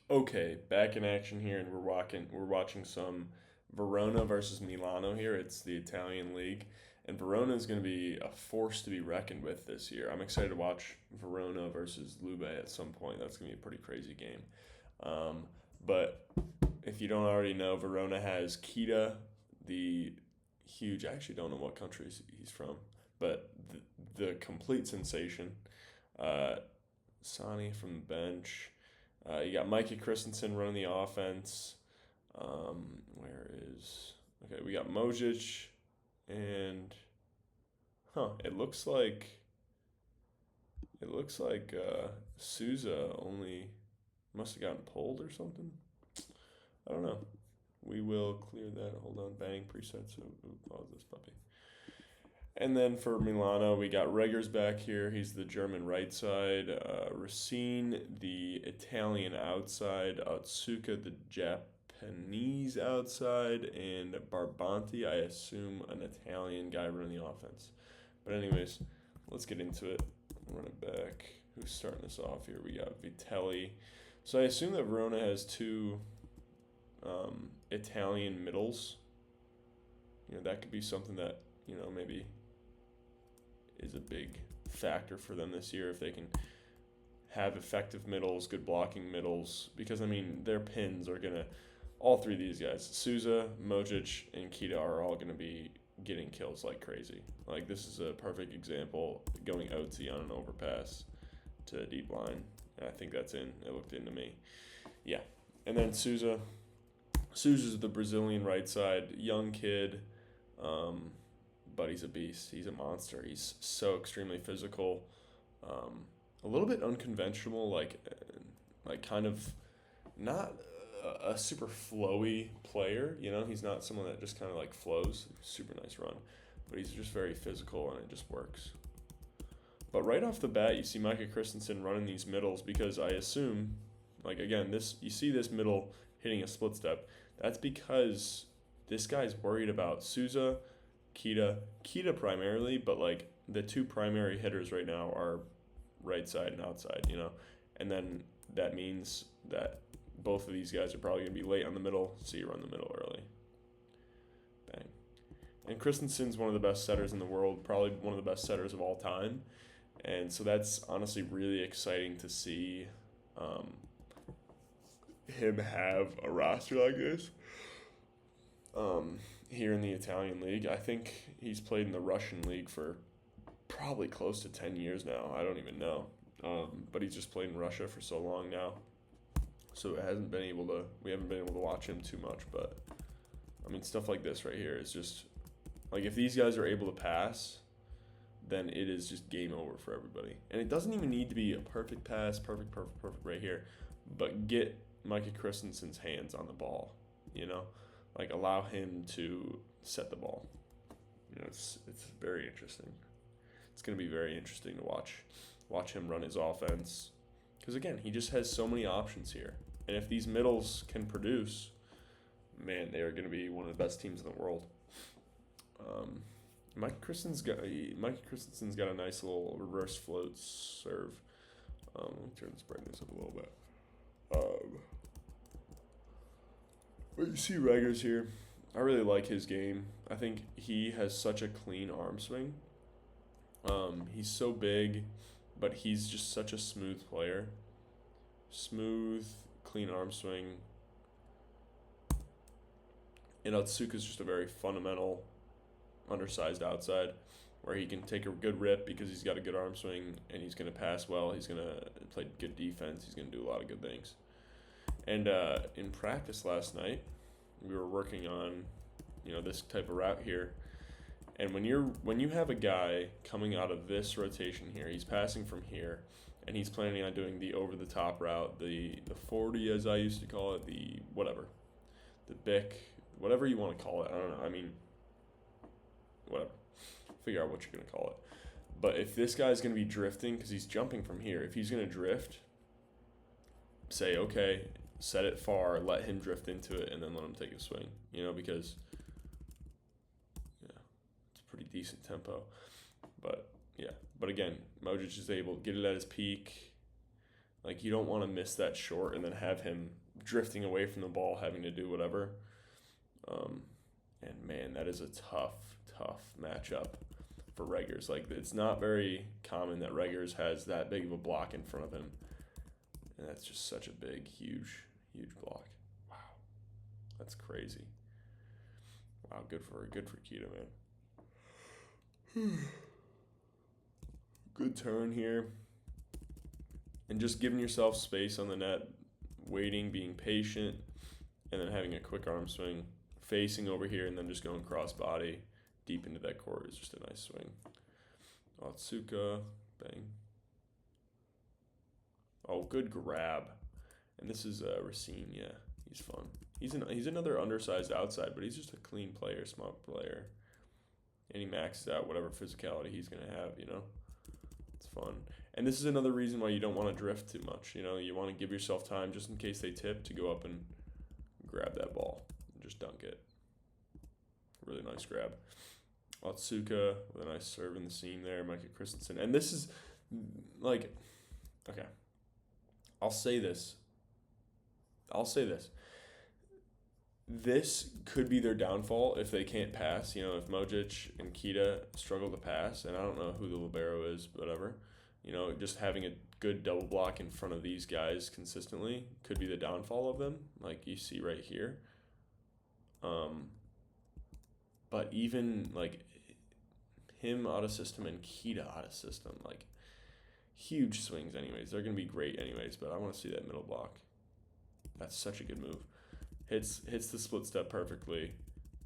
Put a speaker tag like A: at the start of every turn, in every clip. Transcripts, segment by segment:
A: Okay, back in action here, and we're watching some Verona versus Milano here. It's the Italian league, and Verona is going to be a force to be reckoned with this year. I'm excited to watch Verona versus Lube at some point. That's going to be a pretty crazy game. Um, but if you don't already know, Verona has Kita, the huge. I actually don't know what country he's from, but the complete sensation. Uh, Sani from the bench. You got Mikey Christensen running the offense. Where is okay? We got Mojic, and it looks like Souza only must have gotten pulled or something. I don't know. We will clear that. Hold on, bang presets. So pause this puppy. And then for Milano, we got Reggers back here. He's the German right side. Racine, the Italian outside. Otsuka, the Japanese outside. And Barbanti, I assume an Italian guy running the offense. But anyways, let's get into it. Run it back. Who's starting us off here? We got Vitelli. So I assume that Verona has two Italian middles. That could be something that, maybe is a big factor for them this year if they can have effective middles, good blocking middles. Because, their pins are going to, all three of these guys, Souza, Mojic, and Kita are all going to be getting kills like crazy. Like, this is a perfect example going OT on an overpass to a deep line. And I think that's in. It looked into me. Yeah. And then Souza's the Brazilian right side, young kid. But he's a beast. He's a monster. He's so extremely physical. A little bit unconventional, like kind of not a super flowy player. He's not someone that just kind of like flows. Super nice run, but he's just very physical and it just works. But right off the bat, you see Micah Christensen running these middles because I assume, like again, you see this middle hitting a split step. That's because this guy's worried about Souza, Kita primarily, but like the two primary hitters right now are right side and outside, and then that means that both of these guys are probably going to be late on the middle, so you run the middle early. Bang. And Christensen's one of the best setters in the world, probably one of the best setters of all time, and so that's honestly really exciting to see him have a roster like this. Here in the Italian league. I think he's played in the Russian league for probably close to 10 years now. I don't even know. But he's just played in Russia for so long now. So we haven't been able to watch him too much. But, stuff like this right here is just, like, if these guys are able to pass, then it is just game over for everybody. And it doesn't even need to be a perfect pass, perfect right here. But get Micah Christensen's hands on the ball, Like, allow him to set the ball. It's very interesting. It's going to be very interesting to watch him run his offense. Because, again, he just has so many options here. And if these middles can produce, man, they are going to be one of the best teams in the world. Mike Christensen's got a nice little reverse float serve. Let me turn this brightness up a little bit. But you see Reggers here. I really like his game. I think he has such a clean arm swing. He's so big, but he's just such a smooth player. Smooth, clean arm swing. And Otsuka's just a very fundamental, undersized outside where he can take a good rip because he's got a good arm swing and he's going to pass well. He's going to play good defense. He's going to do a lot of good things. And in practice last night, we were working on, this type of route here. And when you have a guy coming out of this rotation here, he's passing from here, and he's planning on doing the over the top route, the 40 as I used to call it, the BIC, whatever you want to call it. I don't know. Whatever. Figure out what you're gonna call it. But if this guy's gonna be drifting, because he's jumping from here, if he's gonna drift, say okay, set it far, let him drift into it, and then let him take a swing. Because it's a pretty decent tempo. But yeah, but again, Mojic is able to get it at his peak, Like, you don't want to miss that short and then have him drifting away from the ball, having to do whatever. Um, and man, that is a tough matchup for Reggers. Like, it's not very common that Reggers has that big of a block in front of him. And that's just such a big, huge block. Wow. That's crazy. Wow, good for Kita, man. Good turn here. And just giving yourself space on the net, waiting, being patient, and then having a quick arm swing, facing over here, and then just going cross body deep into that court is just a nice swing. Otsuka, bang. Oh, good grab. And this is Racine, yeah. He's fun. He's another undersized outside, but he's just a clean player, smart player. And he maxes out whatever physicality he's going to have, you know? It's fun. And this is another reason why you don't want to drift too much. You know, you want to give yourself time just in case they tip to go up and grab that ball and just dunk it. Really nice grab. Otsuka with a nice serve in the seam there. Micah Christensen. And this is like, okay. I'll say this. This could be their downfall if they can't pass. You know, if Mojic and Kita struggle to pass, and I don't know who the libero is, whatever. You know, just having a good double block in front of these guys consistently could be the downfall of them, like you see right here. But even like him out of system and Kita out of system, like huge swings anyways. They're going to be great anyways, but I want to see that middle block. That's such a good move. Hits the split step perfectly,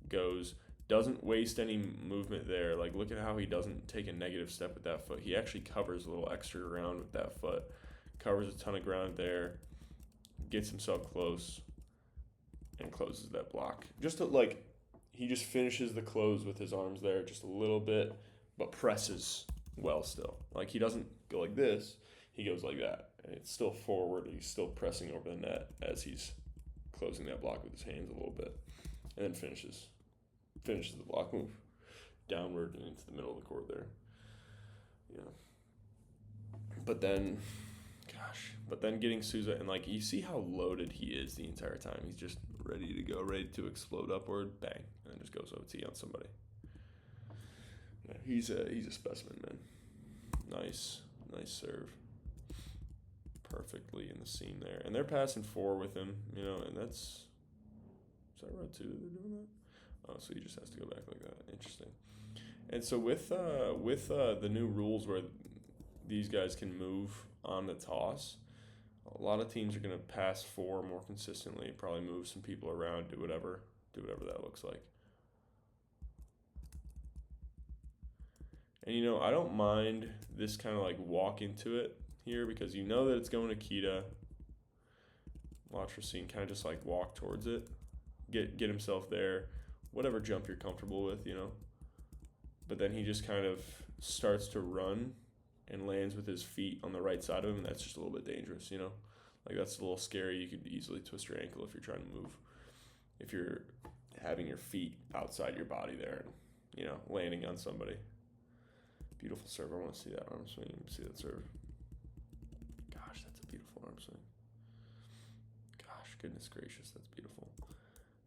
A: goes, doesn't waste any movement there. Like, look at how he doesn't take a negative step with that foot. He actually covers a little extra ground with that foot, covers a ton of ground there, gets himself close, and closes that block. He just finishes the close with his arms there just a little bit, but presses well still. Like, he doesn't go like this, he goes like that. And it's still forward, he's still pressing over the net as he's closing that block with his hands a little bit, and then finishes the block move downward and into the middle of the court there. Yeah. But then getting Souza, and like, you see how loaded he is the entire time. He's just ready to go, ready to explode upward, bang, and then just goes OT on somebody. Yeah, he's a specimen, man. Nice serve. Perfectly in the seam there, and they're passing 4 with him, you know, and is that row 2 they're doing that? Oh, so he just has to go back like that. Interesting. And so with the new rules where these guys can move on the toss, a lot of teams are going to pass 4 more consistently, probably move some people around, do whatever that looks like. And, you know, I don't mind this kind of like walk into it here, because you know that it's going to Kita. Watch Racine kind of just like walk towards it, get himself there, whatever jump you're comfortable with, you know. But then he just kind of starts to run and lands with his feet on the right side of him, and that's just a little bit dangerous, you know. Like, that's a little scary. You could easily twist your ankle if you're trying to move. If you're having your feet outside your body there and, you know, landing on somebody. Beautiful serve. I want to see that arm swing. See that serve. Gosh, that's a beautiful arm swing. Gosh, goodness gracious, that's beautiful.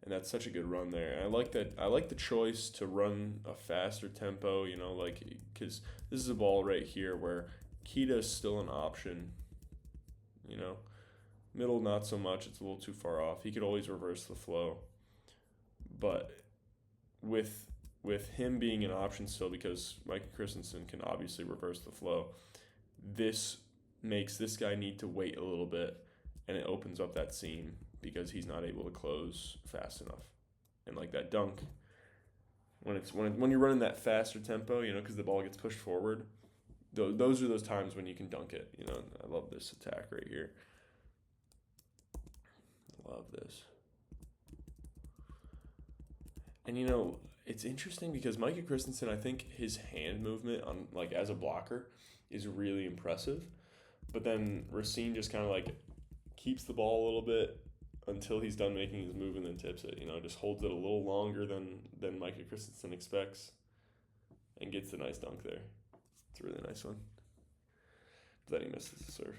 A: And that's such a good run there. And I like that. I like the choice to run a faster tempo, you know, like, because this is a ball right here where Kita is still an option, you know. Middle, not so much. It's a little too far off. He could always reverse the flow. But with him being an option still, because Micah Christensen can obviously reverse the flow, this makes this guy need to wait a little bit, and it opens up that seam because he's not able to close fast enough. And like that dunk, when you're running that faster tempo, you know, because the ball gets pushed forward, those are those times when you can dunk it. You know, I love this attack right here. Love this. And, you know, it's interesting because Micah Christensen, I think his hand movement on, like, as a blocker is really impressive. But then Racine just kind of like keeps the ball a little bit until he's done making his move and then tips it. You know, just holds it a little longer than Micah Christensen expects and gets a nice dunk there. It's a really nice one. But then he misses the serve.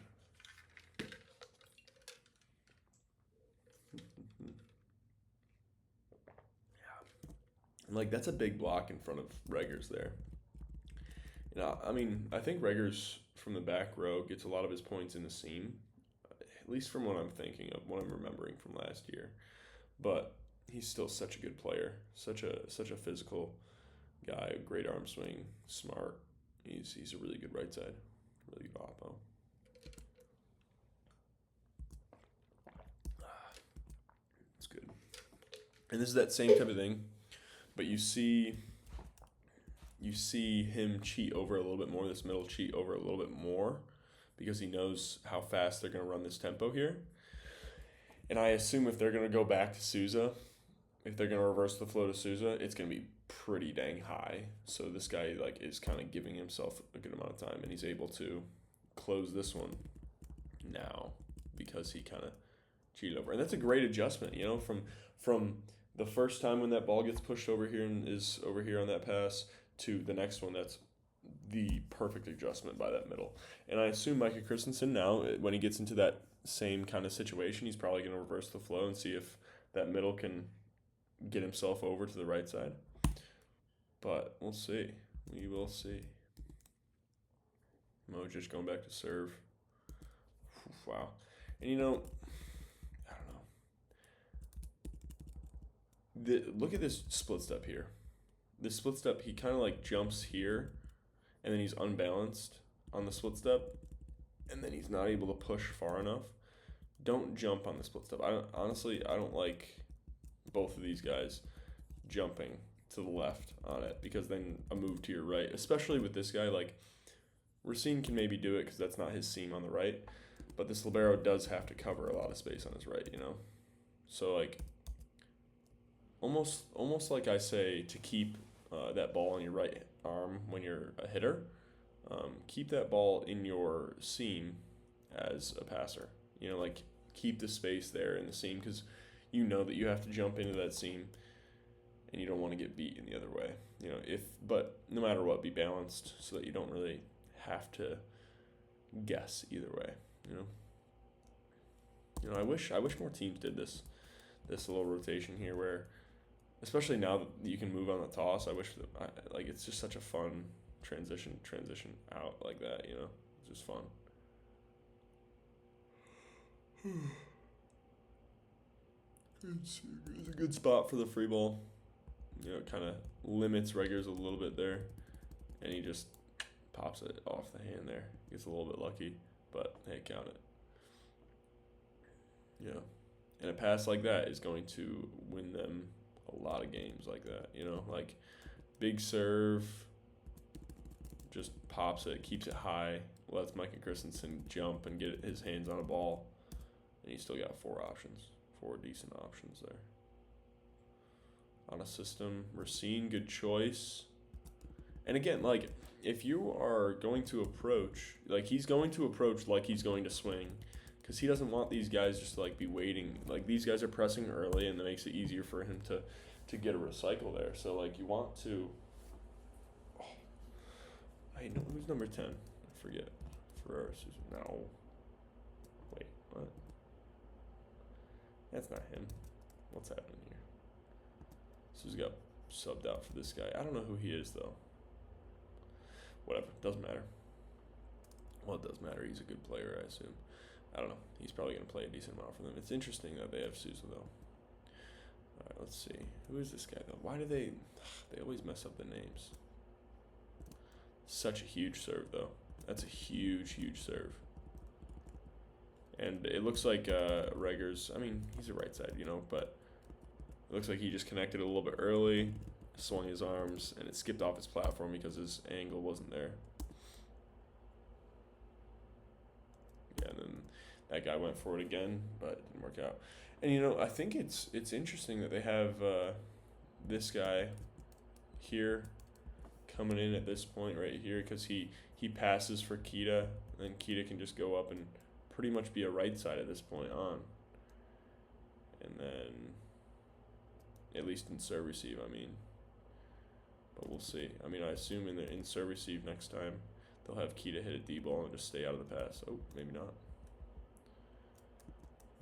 A: And, like, that's a big block in front of Reggers there. You know, I mean, I think Reggers from the back row gets a lot of his points in the seam, at least from what I'm thinking of, what I'm remembering from last year. But he's still such a good player, such a physical guy, great arm swing, smart. He's a really good right side, really good oppo. It's good. And this is that same type of thing, but you see him cheat over a little bit more, this middle cheat over a little bit more, because he knows how fast they're going to run this tempo here. And I assume if they're going to go back to Souza, if they're going to reverse the flow to Souza, it's going to be pretty dang high. So this guy like is kind of giving himself a good amount of time, and he's able to close this one now because he kind of cheated over. And that's a great adjustment, you know, from the first time when that ball gets pushed over here and is over here on that pass to the next one. That's the perfect adjustment by that middle. And I assume Micah Christensen now, when he gets into that same kind of situation, he's probably going to reverse the flow and see if that middle can get himself over to the right side. But we'll see. We will see. Modric going back to serve. Wow. And you know, I don't know. Look at this split step here. This split step, he kind of like jumps here, and then he's unbalanced on the split step, and then he's not able to push far enough. Don't jump on the split step. Honestly, I don't like both of these guys jumping to the left on it, because then a move to your right, especially with this guy, like Racine can maybe do it because that's not his seam on the right, but this libero does have to cover a lot of space on his right, you know? So like almost like I say to keep that ball on your right arm when you're a hitter, keep that ball in your seam as a passer, you know, like keep the space there in the seam, because you know that you have to jump into that seam and you don't want to get beat in the other way, you know. But no matter what, be balanced so that you don't really have to guess either way, you know. I wish more teams did this little rotation here, where especially now that you can move on the toss. I wish that like it's just such a fun transition out like that, you know. It's just fun. It's a good spot for the free ball. You know, it kind of limits Reggers a little bit there, and he just pops it off the hand there. Gets a little bit lucky, but hey, count it. Yeah, and a pass like that is going to win them a lot of games like that, you know, like big serve, just pops it, keeps it high, lets Micah Christensen jump and get his hands on a ball, and he's still got four decent options there. On a system, Racine, good choice. And again, like, if you are going to approach, like he's going to approach like he's going to swing, because he doesn't want these guys just to like be waiting. Like these guys are pressing early, and that makes it easier for him to get a recycle there. So like you want to. Oh, I know who's number 10. I forget. Ferrara. No. Wait, what? That's not him. What's happening here? So he's got subbed out for this guy. I don't know who he is though. Whatever, doesn't matter. Well, it does matter. He's a good player, I assume. I don't know. He's probably going to play a decent amount for them. It's interesting that they have Souza, though. All right, let's see. Who is this guy, though? Why do they always mess up the names? Such a huge serve, though. That's a huge, huge serve. And it looks like Reggers, I mean, he's a right side, you know, but it looks like he just connected a little bit early, swung his arms, and it skipped off his platform because his angle wasn't there. Yeah, and then that guy went for it again, but it didn't work out. And, you know, I think it's interesting that they have this guy here coming in at this point right here, because he passes for Kita, and then Kita can just go up and pretty much be a right side at this point on. And then, at least in serve receive, I mean. But we'll see. I mean, I assume in serve receive next time, they'll have Kita hit a D ball and just stay out of the pass. Oh, maybe not.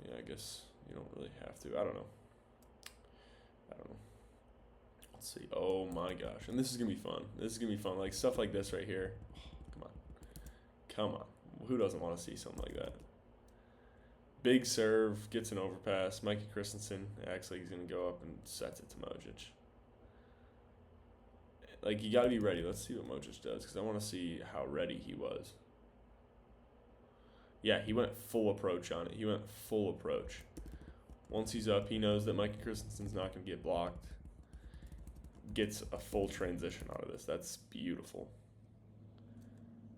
A: Yeah, I guess you don't really have to. I don't know. Let's see. Oh my gosh. And this is going to be fun. This is going to be fun. Like stuff like this right here. Come on. Come on. Who doesn't want to see something like that? Big serve, gets an overpass. Mikey Christensen acts like he's going to go up and sets it to Mojic. Like, you got to be ready. Let's see what Mojic does because I want to see how ready he was. Yeah, he went full approach on it. He went full approach. Once he's up, he knows that Mikey Christensen's not going to get blocked. Gets a full transition out of this. That's beautiful.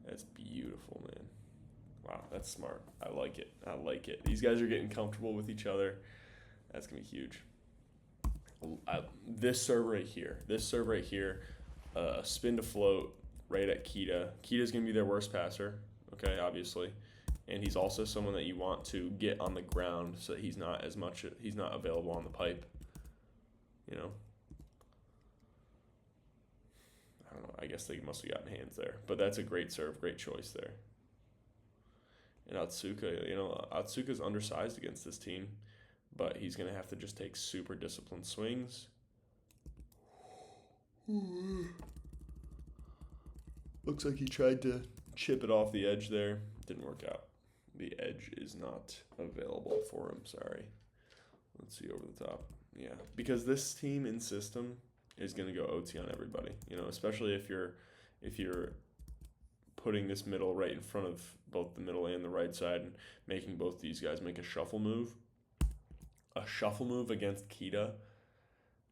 A: That's beautiful, man. Wow, that's smart. I like it. I like it. These guys are getting comfortable with each other. That's going to be huge. This serve right here. Spin to float right at Kita. Kita's going to be their worst passer, okay, obviously. And he's also someone that you want to get on the ground so that he's not available on the pipe. You know? I don't know. I guess they must have gotten hands there. But that's a great serve, great choice there. And Atsuka's undersized against this team, but he's going to have to just take super disciplined swings. Looks like he tried to chip it off the edge there. Didn't work out. The edge is not available for him, sorry. Let's see over the top. Yeah, because this team in system is going to go OT on everybody, especially if you're putting this middle right in front of both the middle and the right side and making both these guys make a shuffle move. A shuffle move against Kita,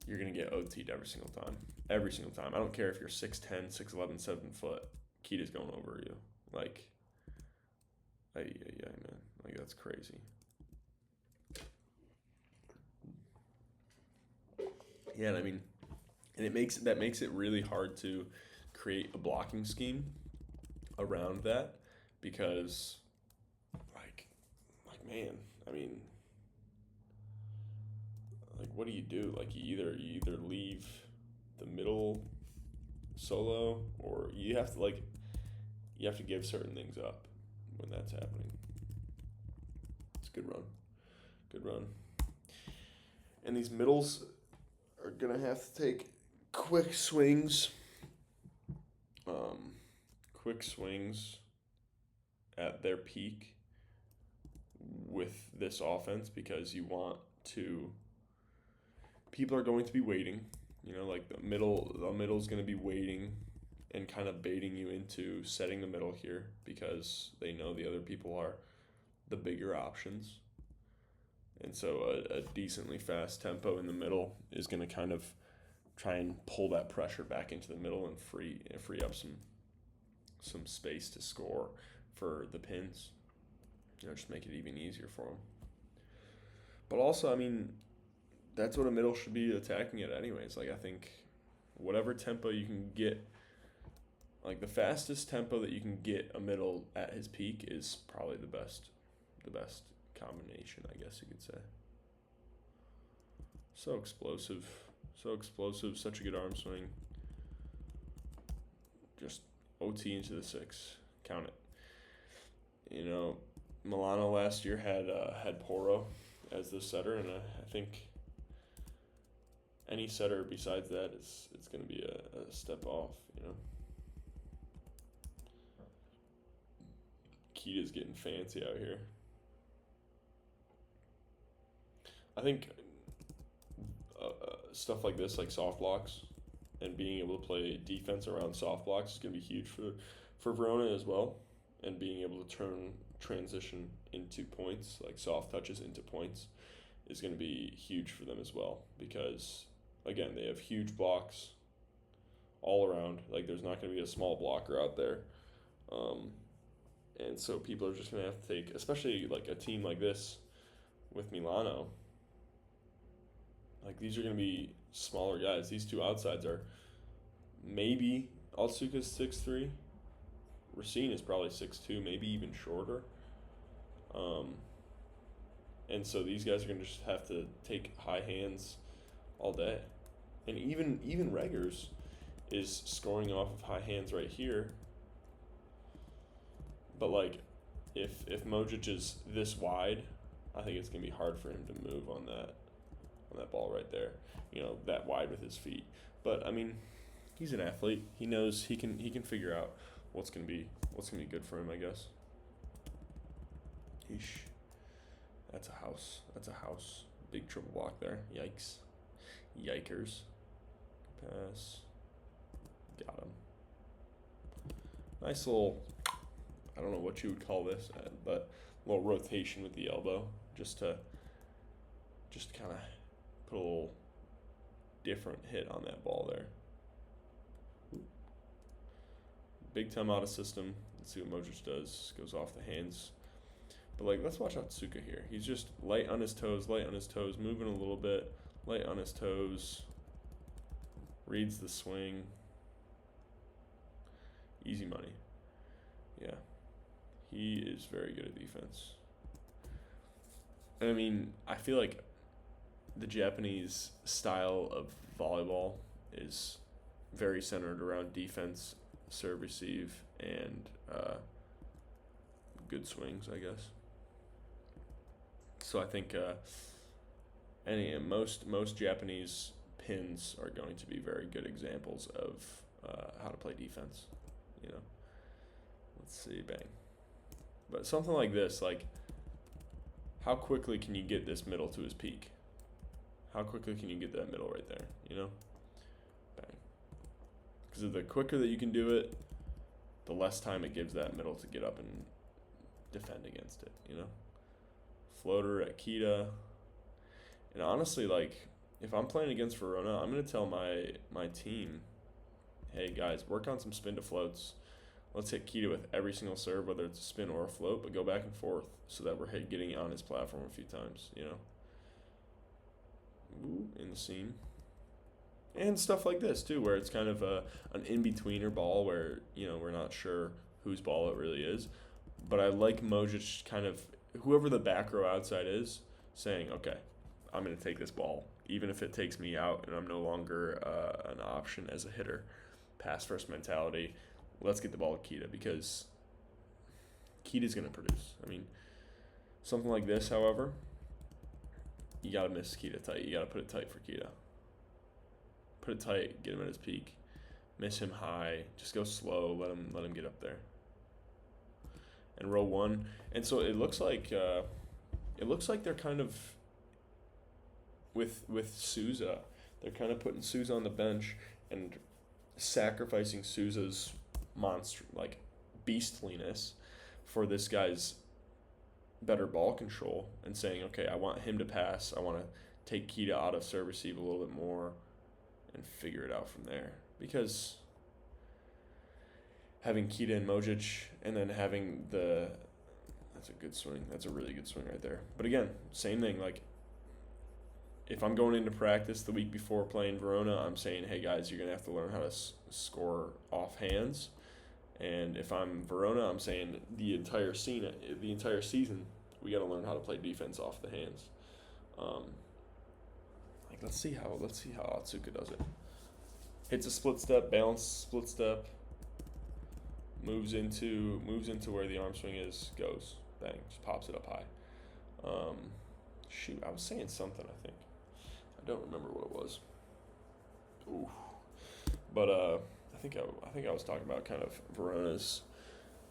A: you're going to get OT'd every single time. Every single time. I don't care if you're 6'10", 6'11", 7 foot. Kita's going over you. Like, man. Like, that's crazy. Yeah, and it makes it really hard to create a blocking scheme around that because, man, what do you do? Like, you either leave the middle solo or you have to give certain things up when that's happening. It's a good run. And these middles are gonna have to take quick swings at their peak with this offense because people are going to be waiting, like the middle's going to be waiting and kind of baiting you into setting the middle here because they know the other people are the bigger options. And so a decently fast tempo in the middle is going to kind of try and pull that pressure back into the middle and free up some space to score for the pins. Just make it even easier for them. But also, that's what a middle should be attacking it anyways. Like, I think whatever tempo you can get, like the fastest tempo that you can get a middle at his peak is probably the best combination, I guess you could say. So explosive, such a good arm swing. Just OT into the 6, count it. Milano last year had Poro as the setter, and I think any setter besides that it's going to be a step off, Kita's getting fancy out here. I think stuff like this, like soft blocks, and being able to play defense around soft blocks is going to be huge for Verona as well, and being able to transition into points, like soft touches into points, is going to be huge for them as well because, again, they have huge blocks all around. Like, there's not going to be a small blocker out there. And so people are just going to have to take, especially like a team like this with Milano, like these are going to be smaller guys. These two outsides are maybe Atsuka's 6'3", Racine is probably 6'2", maybe even shorter. And so these guys are going to just have to take high hands all day. And even Reggers is scoring off of high hands right here. But, like, if Mojic is this wide, I think it's going to be hard for him to move on on that ball right there, that wide with his feet. But I mean, he's an athlete. He knows he can figure out what's gonna be good for him, I guess. Eesh. That's a house. Big triple block there. Yikes. Yikers. Pass. Got him. Nice little, I don't know what you would call this, but a little rotation with the elbow, just kind of put a little different hit on that ball there. Big time out of system. Let's see what Modric does. Goes off the hands. But let's watch Otsuka here. He's just light on his toes, moving a little bit, light on his toes. Reads the swing. Easy money. Yeah. He is very good at defense. And I mean, I feel like the Japanese style of volleyball is very centered around defense, serve, receive, and good swings, I guess. So I think most Japanese pins are going to be very good examples of how to play defense. Let's see, bang. But something like this, how quickly can you get this middle to his peak? How quickly can you get that middle right there? Bang. Because the quicker that you can do it, the less time it gives that middle to get up and defend against it. Floater at Kita. And honestly, if I'm playing against Verona, I'm gonna tell my team, hey guys, work on some spin to floats. Let's hit Kita with every single serve, whether it's a spin or a float, but go back and forth so that we're getting on his platform a few times, Ooh, in the seam. And stuff like this, too, where it's kind of an in-betweener ball where, we're not sure whose ball it really is. But I like Modric kind of, whoever the back row outside is, saying, okay, I'm going to take this ball, even if it takes me out and I'm no longer an option as a hitter. Pass first mentality. Let's get the ball to Kita because Kita's going to produce. I mean, something like this, however, you got to miss Kita tight. You got to put it tight for Kita. Put it tight, get him at his peak. Miss him high. Just go slow. Let him get up there. And row one. And so it looks like they're kind of with Souza. They're kind of putting Souza on the bench and sacrificing Souza's beastliness for this guy's better ball control and saying, okay, I want him to pass. I want to take Kita out of serve receive a little bit more and figure it out from there. Because having Kita and Modric and then having that's a good swing. That's a really good swing right there. But again, same thing. If I'm going into practice the week before playing Verona, I'm saying, hey guys, you're going to have to learn how to score off hands. And if I'm Verona, I'm saying the entire season, we got to learn how to play defense off the hands. Let's see how Otsuka does it. Hits a split step, balanced split step, moves into where the arm swing is, goes, bang, just pops it up high. Shoot, I was saying something, I think. I don't remember what it was. Ooh. But I think I was talking about kind of Verona's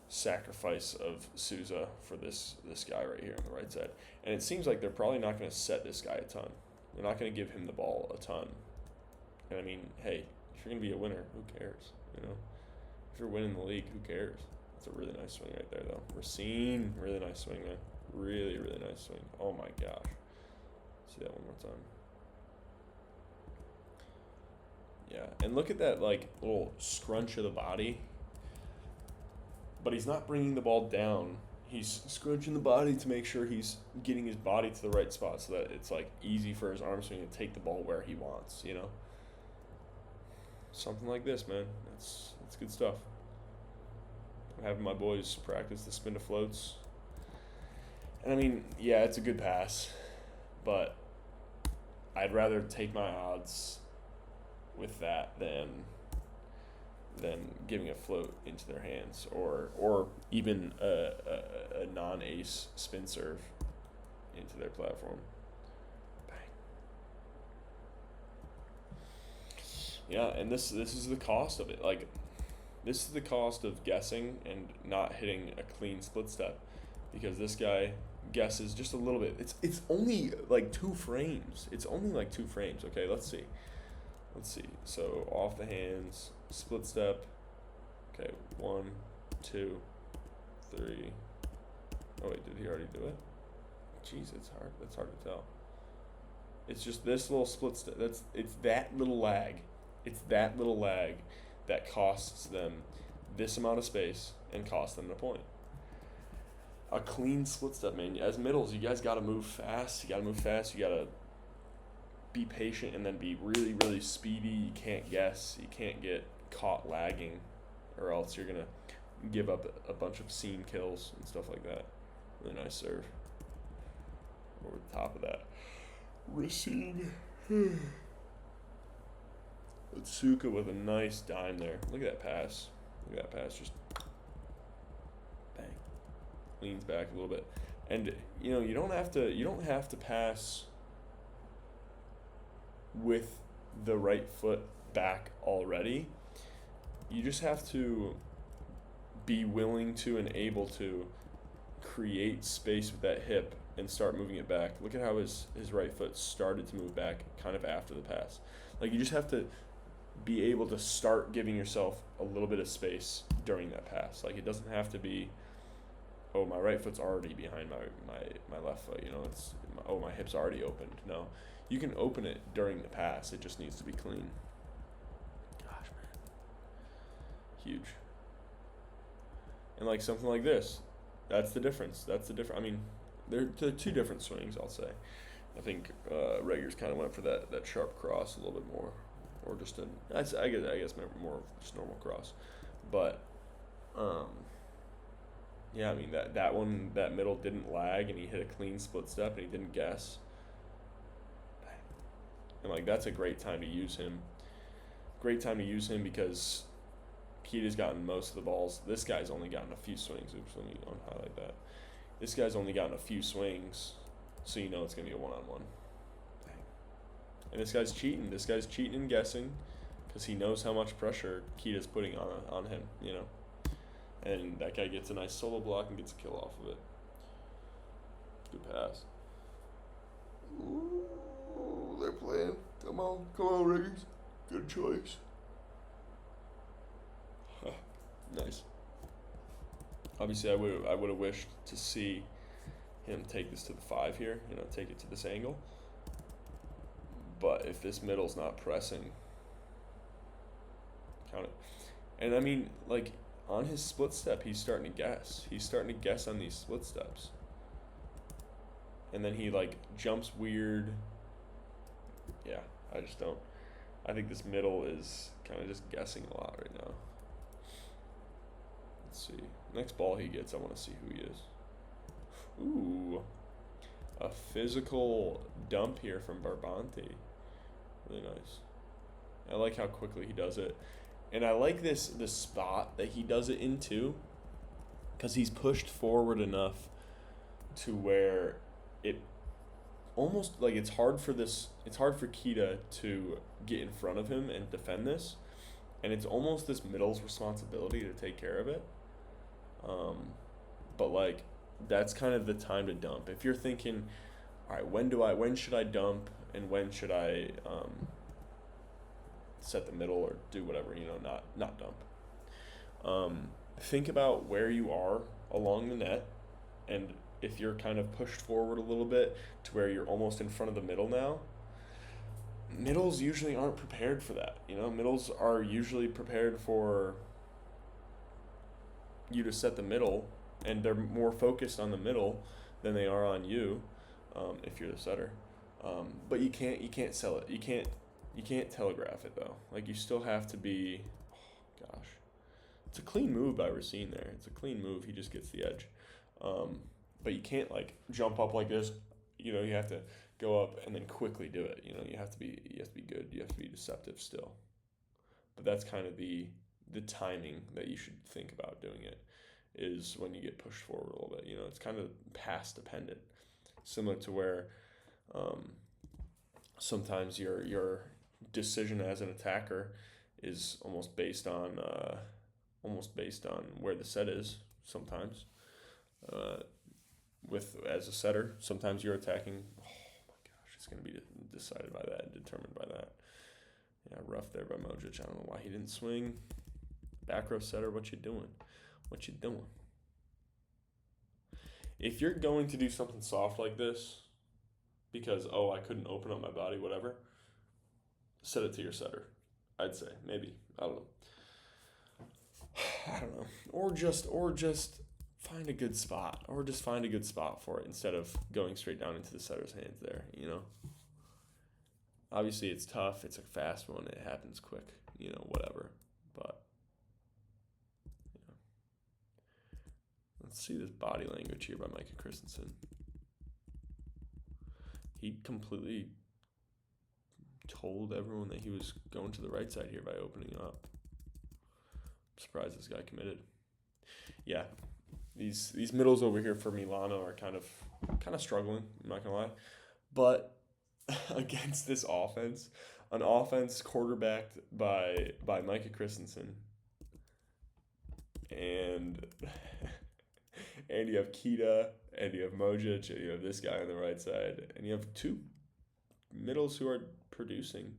A: sacrifice of Souza for this guy right here on the right side. And it seems like they're probably not going to set this guy a ton. They're not going to give him the ball a ton. And I mean, hey, if you're going to be a winner, who cares? If you're winning the league, who cares? That's a really nice swing right there, though. Racine, really nice swing, man. Really, really nice swing. Oh my gosh. See that one more time. Yeah, and look at that little scrunch of the body. But he's not bringing the ball down. He's scrunching the body to make sure he's getting his body to the right spot so that it's easy for his arm swing to take the ball where he wants, Something like this, man. That's good stuff. I'm having my boys practice the spin to floats. And I mean, yeah, it's a good pass, but I'd rather take my odds with that than giving a float into their hands or even a non-ace spin serve into their platform. Bang. Yeah, and this is the cost of it. Like, this is the cost of guessing and not hitting a clean split step, because this guy guesses just a little bit. It's only like 2 frames. It's only like 2 frames. Okay, let's see. Let's see. So off the hands, split step. Okay, 1, 2, 3. Oh wait, did he already do it? Jeez, it's hard. That's hard to tell. It's just this little split step. It's that little lag. It's that little lag that costs them this amount of space and costs them a point. A clean split step, man. As middles, you guys got to move fast. You got to move fast. You got to be patient and then be really, really speedy. You can't guess. You can't get caught lagging, or else you're gonna give up a bunch of seam kills and stuff like that. Really nice serve. Over the top of that. Racine. Otsuka with a nice dime there. Look at that pass. Look at that pass. Just bang. Leans back a little bit. And you don't have to pass with the right foot back already. You just have to be willing to and able to create space with that hip and start moving it back. Look at how his right foot started to move back kind of after the pass. Like, you just have to be able to start giving yourself a little bit of space during that pass. Like, it doesn't have to be, oh, my right foot's already behind my left foot, it's, oh, my hip's already opened. No, you can open it during the pass. It just needs to be clean. Gosh, man. Huge. And like something like this, that's the difference. I mean, they're two different swings, I'll say. I think Reggers kind of went for that sharp cross a little bit more, or just I guess more just normal cross, but yeah, I mean that middle didn't lag, and he hit a clean split step, and he didn't guess, and like that's a great time to use him. Great time to use him because Kita's gotten most of the balls. This guy's only gotten a few swings. Oops, let me unhighlight that. This guy's only gotten a few swings, so you know it's going to be a one-on-one. And this guy's cheating. This guy's cheating and guessing because he knows how much pressure Kita's putting on him, And that guy gets a nice solo block and gets a kill off of it. Good pass. Ooh, they're playing. Come on, Riggers. Good choice. Nice. Obviously, I would have wished to see him take this to the 5 here. Take it to this angle. But if this middle's not pressing, count it. And I mean, like on his split step, he's starting to guess. He's starting to guess on these split steps. And then he like jumps weird. Yeah, I just don't. I think this middle is kind of just guessing a lot right now. Let's see. Next ball he gets, I want to see who he is. Ooh. A physical dump here from Barbante. Really nice. I like how quickly he does it. And I like the spot that he does it into, because he's pushed forward enough to where it almost like it's hard for Kita to get in front of him and defend this, and it's almost this middle's responsibility to take care of it. But like that's kind of the time to dump. If you're thinking, all right, when should I dump and when should I set the middle or do whatever, not dump. Think about where you are along the net, and if you're kind of pushed forward a little bit to where you're almost in front of the middle now, middles usually aren't prepared for that. Middles are usually prepared for you to set the middle, and they're more focused on the middle than they are on you, if you're the setter. But you can't sell it. You can't telegraph it though. Like you still have to be. Oh, gosh, it's a clean move by Racine there. It's a clean move. He just gets the edge. But you can't like jump up like this. You have to go up and then quickly do it. You have to be good. You have to be deceptive still. But that's kind of the timing that you should think about doing it, is when you get pushed forward a little bit. It's kind of pass dependent, similar to where sometimes you're decision as an attacker is almost based on where the set is sometimes. With as a setter, sometimes you're attacking. Oh my gosh, it's going to be decided by that and determined by that. Yeah, rough there by Mojic. I don't know why he didn't swing. Back row setter, what you doing? What you doing? If you're going to do something soft like this, because I couldn't open up my body, whatever, set it to your setter. I'd say maybe I don't know, or just find a good spot, or just find a good spot for it instead of going straight down into the setter's hands there. Obviously it's tough. It's a fast one. It happens quick. Whatever. But let's see this body language here by Micah Christensen. He completely told everyone that he was going to the right side here by opening up. I'm surprised this guy committed. Yeah, these middles over here for Milano are kind of struggling. I'm not gonna lie, but against this offense, an offense quarterbacked by Micah Christensen, and you have Kita, and you have Mojic, and you have this guy on the right side, and you have two middles who are producing.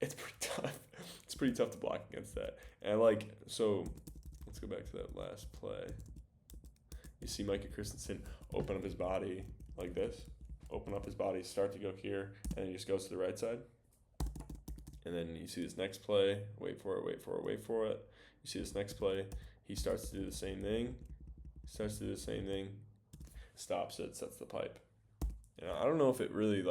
A: It's pretty tough. It's pretty tough to block against that. And so let's go back to that last play. You see Micah Christensen open up his body like this. Open up his body, start to go here, and then he just goes to the right side. And then you see this next play, wait for it. You see this next play, he starts to do the same thing. Stops it, sets the pipe. I don't know if it really,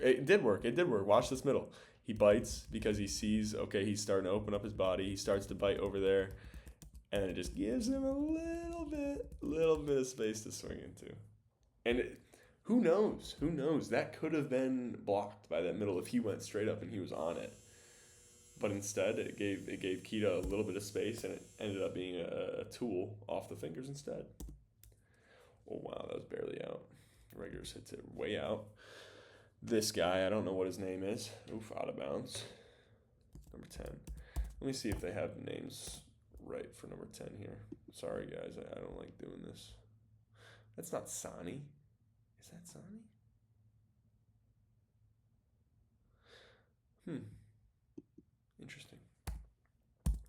A: it did work. Watch this middle. He bites because he sees, okay, he's starting to open up his body. He starts to bite over there, and it just gives him a little bit of space to swing into. And who knows? That could have been blocked by that middle if he went straight up and he was on it. But instead, it gave Kita a little bit of space, and it ended up being a tool off the fingers instead. Oh, wow, that was barely out. Regulars hits it way out. This guy, I don't know what his name is. Oof, out of bounds. Number 10. Let me see if they have names right for number 10 here. Sorry, guys, I don't like doing this. That's not Sani. Is that Sani? Interesting.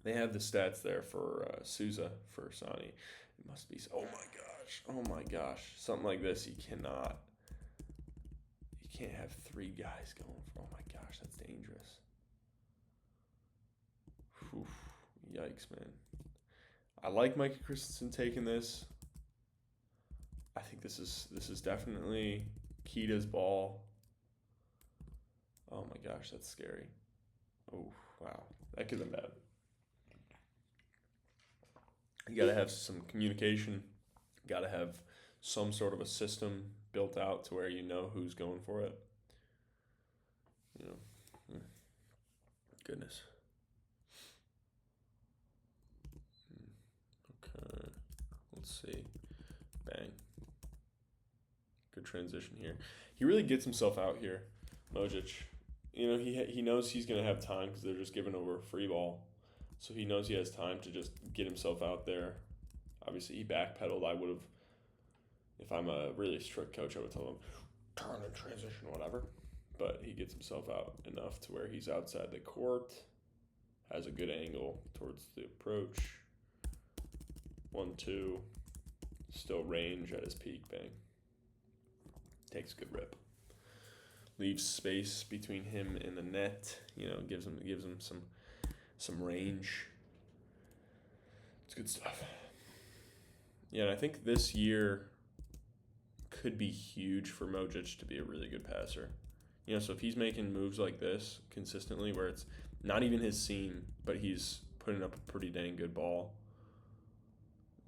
A: They have the stats there for Souza for Sani. It must be. Oh my gosh. Something like this, you can't have three guys going for. Oh my gosh, that's dangerous. Oof, yikes, man. I like Micah Christensen taking this. I think this is definitely Kita's ball. Oh my gosh, that's scary. Oh, wow. That could have been bad. You got to have some communication. Got to have some sort of a system built out to where you know who's going for it. Goodness. Okay. Let's see. Bang. Good transition here. He really gets himself out here, Mojic. He knows he's going to have time because they're just giving over a free ball. So he knows he has time to just get himself out there. Obviously, he backpedaled. I would have, if I'm a really strict coach, I would tell him, turn and transition, whatever. But he gets himself out enough to where he's outside the court, has a good angle towards the approach. 1-2, still range at his peak, bang. Takes a good rip. Leaves space between him and the net, gives him some range. It's good stuff. Yeah, and I think this year could be huge for Mojic to be a really good passer. So if he's making moves like this consistently where it's not even his seam, but he's putting up a pretty dang good ball,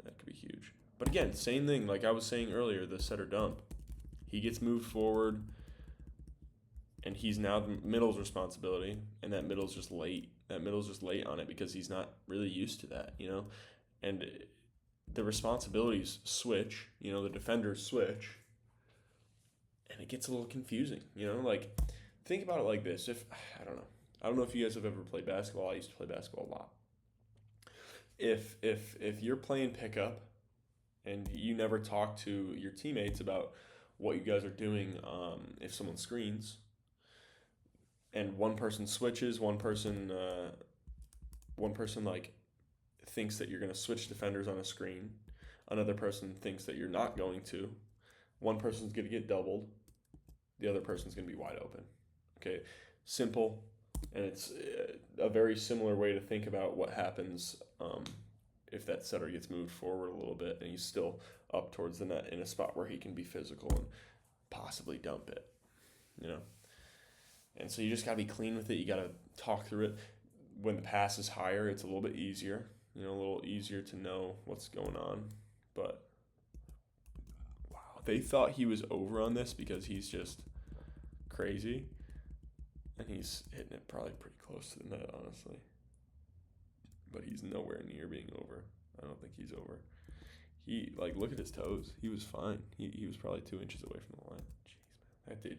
A: that could be huge. But again, same thing like I was saying earlier, the setter dump. He gets moved forward, and he's now the middle's responsibility, and that middle's just late. That middle's just late on it because he's not really used to that, And the responsibilities switch, the defenders switch, and it gets a little confusing, think about it like this. If I don't know if you guys have ever played basketball. I used to play basketball a lot. If you're playing pickup and you never talk to your teammates about what you guys are doing, if someone screens and one person switches, one person like thinks that you're going to switch defenders on a screen, another person thinks that you're not going to. One person's going to get doubled, the other person's going to be wide open. Okay, simple, and it's a very similar way to think about what happens if that setter gets moved forward a little bit and he's still up towards the net in a spot where he can be physical and possibly dump it, you know. And so you just gotta be clean with it. You gotta talk through it. When the pass is higher, it's a little bit easier, you know, a little easier to know what's going on. But wow, they thought he was over on this because he's just crazy, and he's hitting it probably pretty close to the net, honestly. But he's nowhere near being over. I don't think he's over. He look at his toes. He was fine. He was probably 2 inches away from the line. Jeez, man,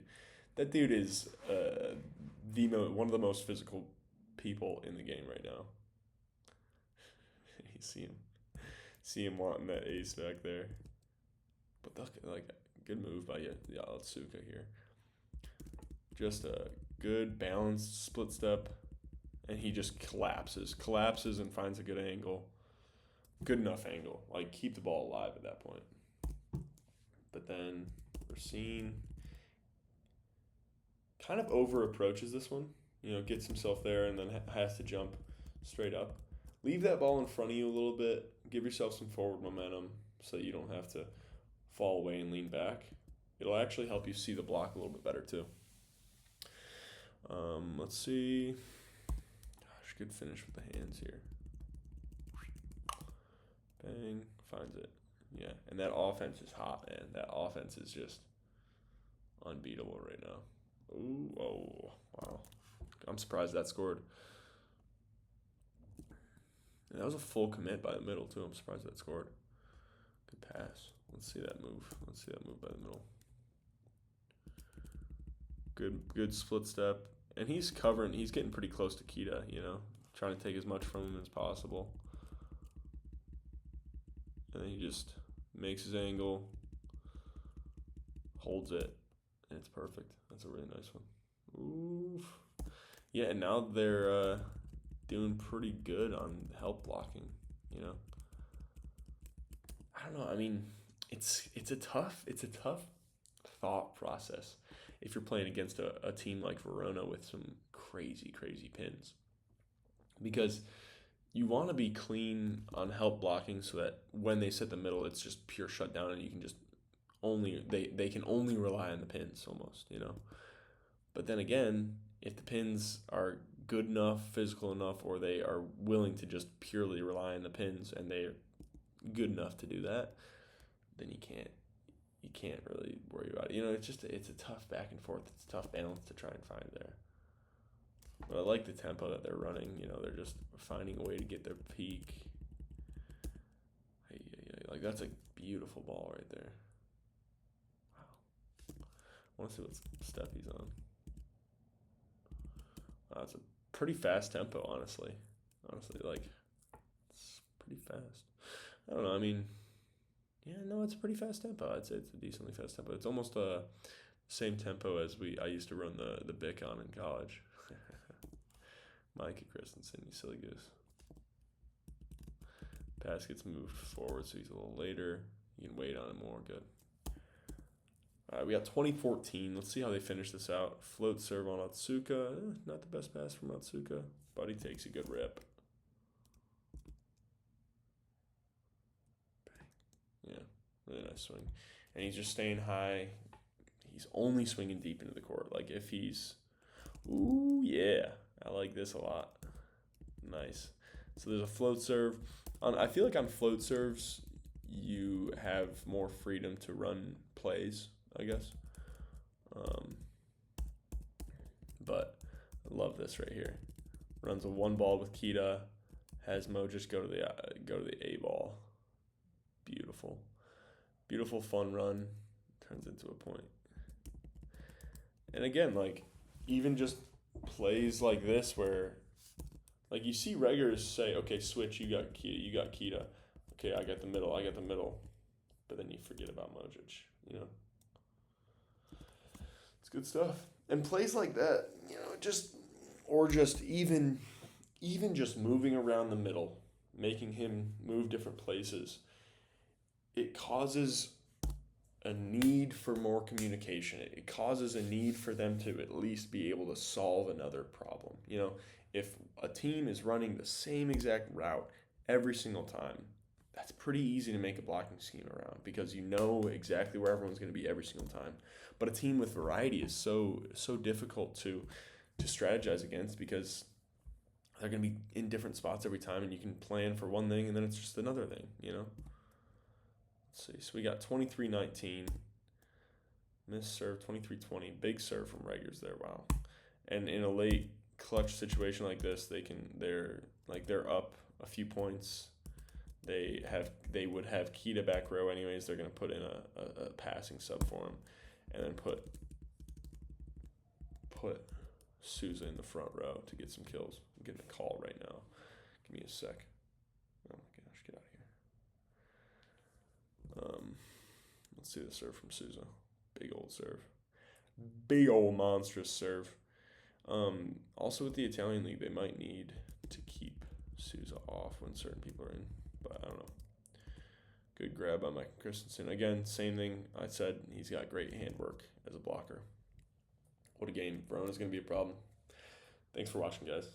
A: that dude is one of the most physical people in the game right now. You see him wanting that ace back there. But good move by Yatsuka here. Just a good balanced split step, and he just collapses and finds a good angle. Good enough angle. Like, keep the ball alive at that point. But then Racine kind of over approaches this one. You know, gets himself there and then has to jump straight up. Leave that ball in front of you a little bit. Give yourself some forward momentum so that you don't have to fall away and lean back. It'll actually help you see the block a little bit better too. Let's see. Gosh, good finish with the hands here. Bang, finds it. Yeah, and that offense is hot, man. That offense is just unbeatable right now. Ooh, oh, wow. I'm surprised that scored. And that was a full commit by the middle, too. I'm surprised that scored. Good pass. Let's see that move. By the middle. Good split step. And he's getting pretty close to Kita, you know, trying to take as much from him as possible. And then he just makes his angle, holds it, and it's perfect. That's a really nice one. Oof. Yeah, and now they're doing pretty good on help blocking, you know. I don't know. I mean, it's a tough thought process if you're playing against a team like Verona with some crazy pins, because you want to be clean on help blocking so that when they set the middle, it's just pure shutdown, and you can just they can only rely on the pins almost, you know. But then again, if the pins are good enough, physical enough, or they are willing to just purely rely on the pins and they're good enough to do that, then you can't really worry about it. You know, it's a tough back and forth. It's a tough balance to try and find there. But I like the tempo that they're running. You know, they're just finding a way to get their peak. Like, that's a beautiful ball right there. Wow. I want to see what step he's on. Wow, it's a pretty fast tempo, honestly. Like, it's pretty fast. I don't know. I mean, yeah, no, it's a pretty fast tempo. I'd say it's a decently fast tempo. It's almost the same tempo as I used to run the Bic on in college. Micah Christensen, you silly goose. Pass gets moved forward, so he's a little later. You can wait on him more. Good. All right, we got 2014. Let's see how they finish this out. Float serve on Atsuka. Not the best pass from Atsuka, but he takes a good rip. Yeah, really nice swing. And he's just staying high. He's only swinging deep into the court. Like, if he's... Ooh, yeah. I like this a lot. Nice. So there's a float serve. I feel like on float serves, you have more freedom to run plays, I guess. But I love this right here. Runs a one ball with Kita. Has Mo just go to the A ball. Beautiful fun run. Turns into a point. And again, like, even just plays like this where, like, you see regulars say, okay, switch, you got Kita. Okay, I got the middle. But then you forget about Modric, you know? It's good stuff. And plays like that, you know, just even just moving around the middle, making him move different places, it causes a need for more communication. It causes a need for them to at least be able to solve another problem. You know, if a team is running the same exact route every single time, that's pretty easy to make a blocking scheme around because you know exactly where everyone's going to be every single time. But a team with variety is so difficult to strategize against because they're going to be in different spots every time, and you can plan for one thing and then it's just another thing, you know? Let's see. So we got 23-19. Missed serve, 23-20. Big serve from Regers there. Wow. And in a late clutch situation like this, they're up a few points. They would have Kita back row anyways. They're going to put in a passing sub for him and then put Souza in the front row to get some kills. I'm getting a call right now. Give me a sec. Oh my gosh, get out of here. Let's see the serve from Souza. Big old serve. Big old monstrous serve. Also with the Italian league, they might need to keep Souza off when certain people are in, but I don't know. Good grab by Mike Christensen. Again, same thing I said. He's got great handwork as a blocker. What a game. Verona's going to be a problem. Thanks for watching, guys.